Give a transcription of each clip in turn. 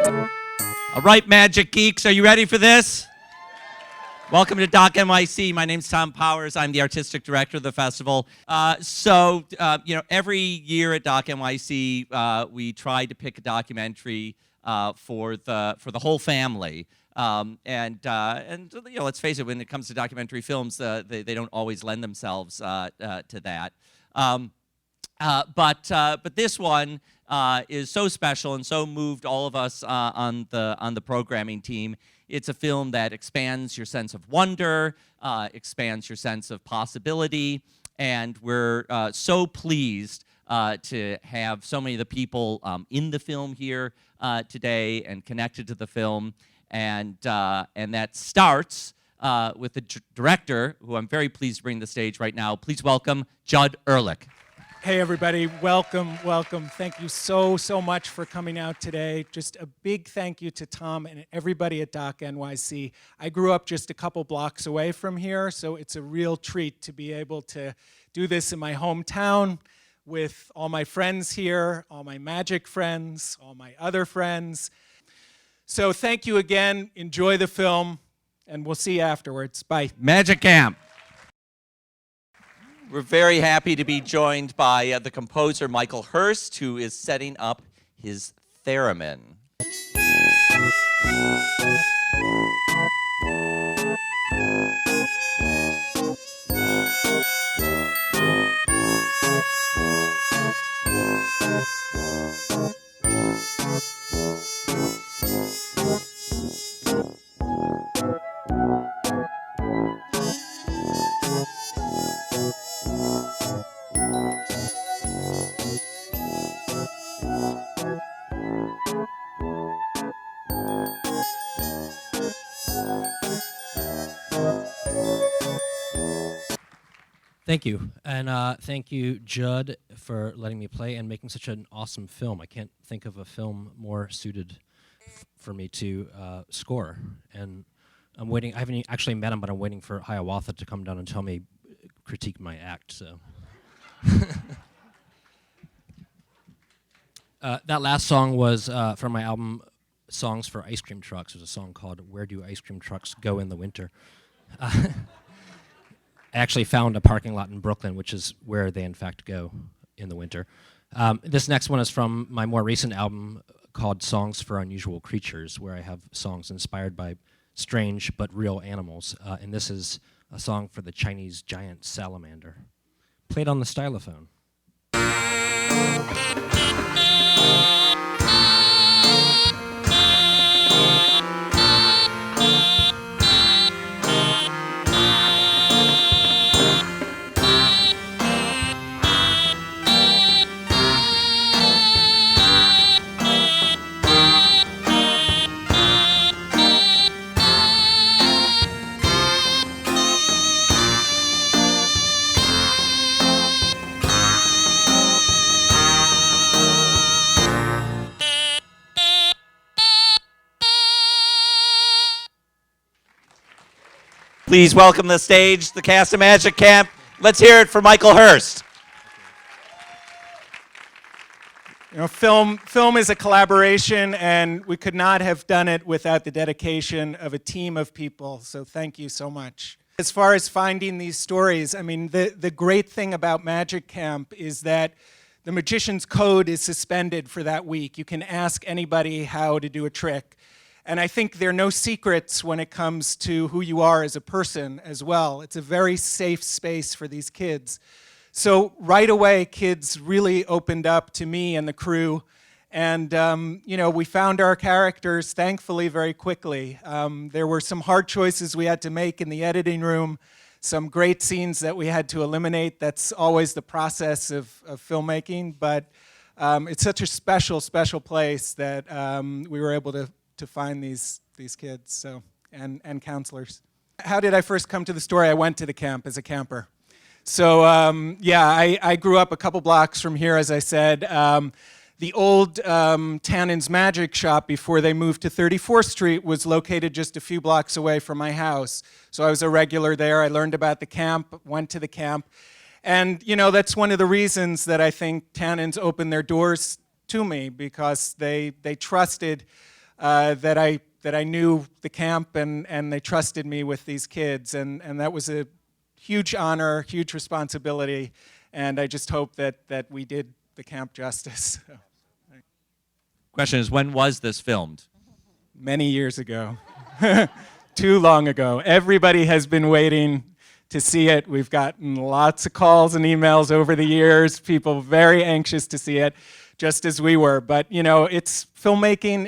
All right, Magic Geeks, are you ready for this? Welcome to DOC NYC. My name's Tom Powers. I'm the artistic director of the festival. Every year at DOC NYC, we try to pick a documentary for the whole family. Let's face it, when it comes to documentary films, they don't always lend themselves to that. But this one is so special and so moved all of us on the programming team. It's a film that expands your sense of wonder, expands your sense of possibility, and we're so pleased to have so many of the people in the film here today and connected to the film. And that starts with the director, who I'm very pleased to bring to the stage right now. Please welcome Judd Ehrlich. Hey everybody, welcome, welcome. Thank you so much for coming out today. Just a big thank you to Tom and everybody at DOC NYC. I grew up just a couple blocks away from here, so it's a real treat to be able to do this in my hometown with all my friends here, all my magic friends, all my other friends. So thank you again, enjoy the film, and we'll see you afterwards. Bye. Magic Camp. We're very happy to be joined by the composer Michael Hurst, who is setting up his theremin. Thank you, and thank you, Judd, for letting me play and making such an awesome film. I can't think of a film more suited for me to score. And I'm waiting. I haven't actually met him, but I'm waiting for Hiawatha to come down and tell me, critique my act. So that last song was from my album Songs for Ice Cream Trucks. There's a song called "Where Do Ice Cream Trucks Go in the Winter." I actually found a parking lot in Brooklyn, which is where they in fact go in the winter. This next one is from my more recent album called Songs for Unusual Creatures, where I have songs inspired by strange but real animals. And this is a song for the Chinese giant salamander, played on the stylophone. Please welcome the stage, the cast of Magic Camp. Let's hear it for Michael Hurst. You know, film is a collaboration, and we could not have done it without the dedication of a team of people, so thank you so much. As far as finding these stories, I mean, the great thing about Magic Camp is that the magician's code is suspended for that week. You can ask anybody how to do a trick. And I think there are no secrets when it comes to who you are as a person as well. It's a very safe space for these kids. So right away, kids really opened up to me and the crew. And we found our characters, thankfully, very quickly. There were some hard choices we had to make in the editing room, some great scenes that we had to eliminate. That's always the process of filmmaking. But it's such a special place that we were able to find these kids, so and counselors. How did I first come to the story? I went to the camp as a camper. So I grew up a couple blocks from here, as I said. The old Tannen's Magic Shop, before they moved to 34th Street, was located just a few blocks away from my house. So I was a regular there. I learned about the camp, went to the camp. And that's one of the reasons that I think Tannen's opened their doors to me, because they trusted that I knew the camp and they trusted me with these kids, and that was a huge honor, huge responsibility, and I just hope that we did the camp justice. Question is, when was this filmed? Many years ago. Too long ago. Everybody has been waiting to see it. We've gotten lots of calls and emails over the years, people very anxious to see it, just as we were. But it's filmmaking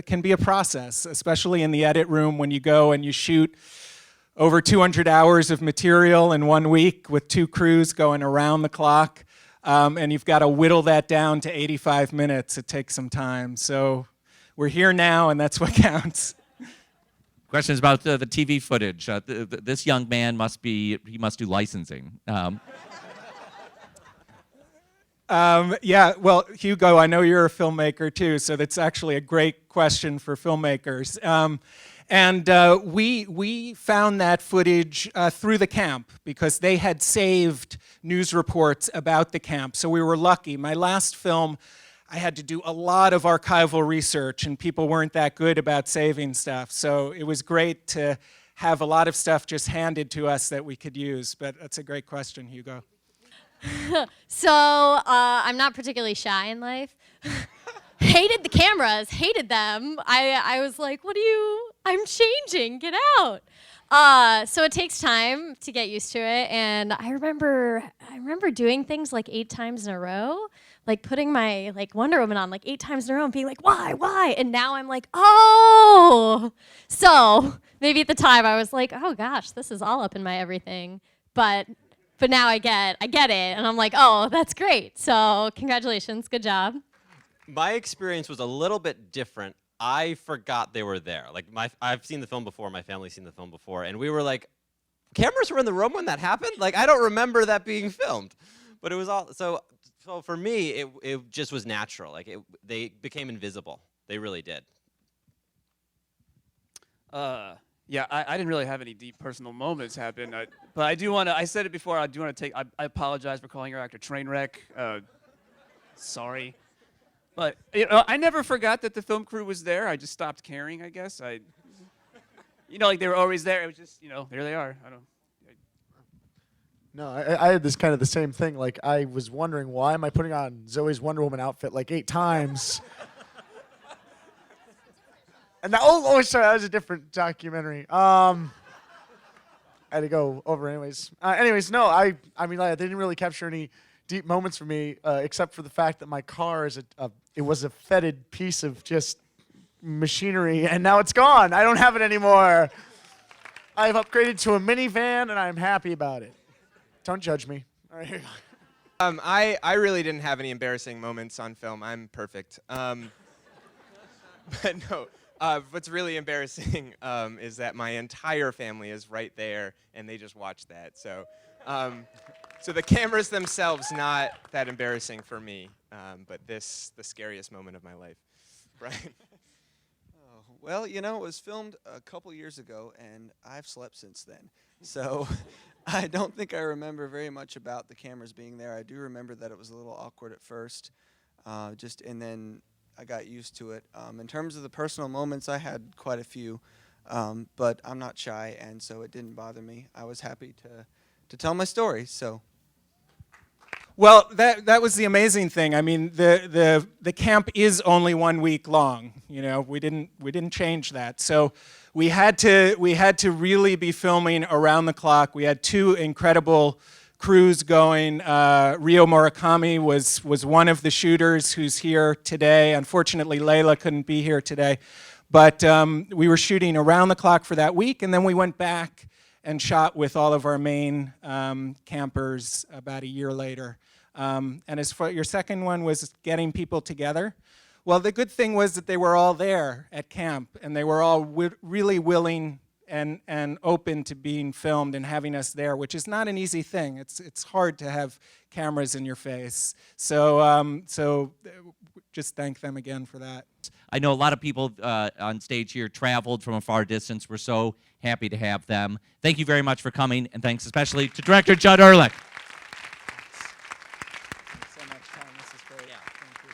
can be a process, especially in the edit room when you go and you shoot over 200 hours of material in 1 week with 2 crews going around the clock, and you've got to whittle that down to 85 minutes. It takes some time. So we're here now, and that's what counts. Question is about the TV footage. This young man must do licensing. Yeah, well, Hugo, I know you're a filmmaker too, so that's actually a great question for filmmakers. We found that footage through the camp because they had saved news reports about the camp, so we were lucky. My last film, I had to do a lot of archival research, and people weren't that good about saving stuff, so it was great to have a lot of stuff just handed to us that we could use. But that's a great question, Hugo. So I'm not particularly shy in life. Hated the cameras, hated them. I was like, I'm changing, get out. So it takes time to get used to it, and I remember doing things like 8 times in a row, like putting my Wonder Woman on 8 times in a row and being like, why? And now I'm like, oh. So maybe at the time I was like, oh gosh, this is all up in my everything. But now I get it, and I'm like, oh, that's great. So congratulations, good job. My experience was a little bit different. I forgot they were there. I've seen the film before, my family's seen the film before, and we were like, cameras were in the room when that happened? I don't remember that being filmed. But it was all, so for me, it just was natural. They became invisible. They really did. Yeah, I didn't really have any deep personal moments happen, but I do want to, I said it before, I do want to I apologize for calling your actor Trainwreck. Sorry. But I never forgot that the film crew was there. I just stopped caring, I guess. They were always there. It was just, there they are. No, I had this kind of the same thing. I was wondering, why am I putting on Zoe's Wonder Woman outfit 8 times? And sorry, that was a different documentary. I had to go over anyways. No, I mean, they didn't really capture any deep moments for me, except for the fact that my car it was a fetid piece of just machinery, and now it's gone. I don't have it anymore. I've upgraded to a minivan, and I'm happy about it. Don't judge me. All right, here you go. I really didn't have any embarrassing moments on film. I'm perfect. But no, what's really embarrassing is that my entire family is right there, and they just watched that. So the cameras themselves, not that embarrassing for me, but the scariest moment of my life. Brian? Well, it was filmed a couple years ago, and I've slept since then. So I don't think I remember very much about the cameras being there. I do remember that it was a little awkward at first, and then I got used to it. In terms of the personal moments, I had quite a few, but I'm not shy, and so it didn't bother me. I was happy to tell my story, so. Well, that was the amazing thing. I mean, the camp is only 1 week long. We didn't change that. So we had to really be filming around the clock. We had 2 incredible crews going. Rio Murakami was one of the shooters who's here today. Unfortunately, Layla couldn't be here today. But we were shooting around the clock for that week, and then we went back and shot with all of our main campers about a year later. And as for your second one was getting people together. Well, the good thing was that they were all there at camp, and they were all really willing and open to being filmed and having us there, which is not an easy thing. It's hard to have cameras in your face. So just thank them again for that. I know a lot of people on stage here traveled from a far distance. We're so happy to have them. Thank you very much for coming, and thanks especially to director Judd Ehrlich. Thanks so much, Tom. This is great. Yeah. Thank you.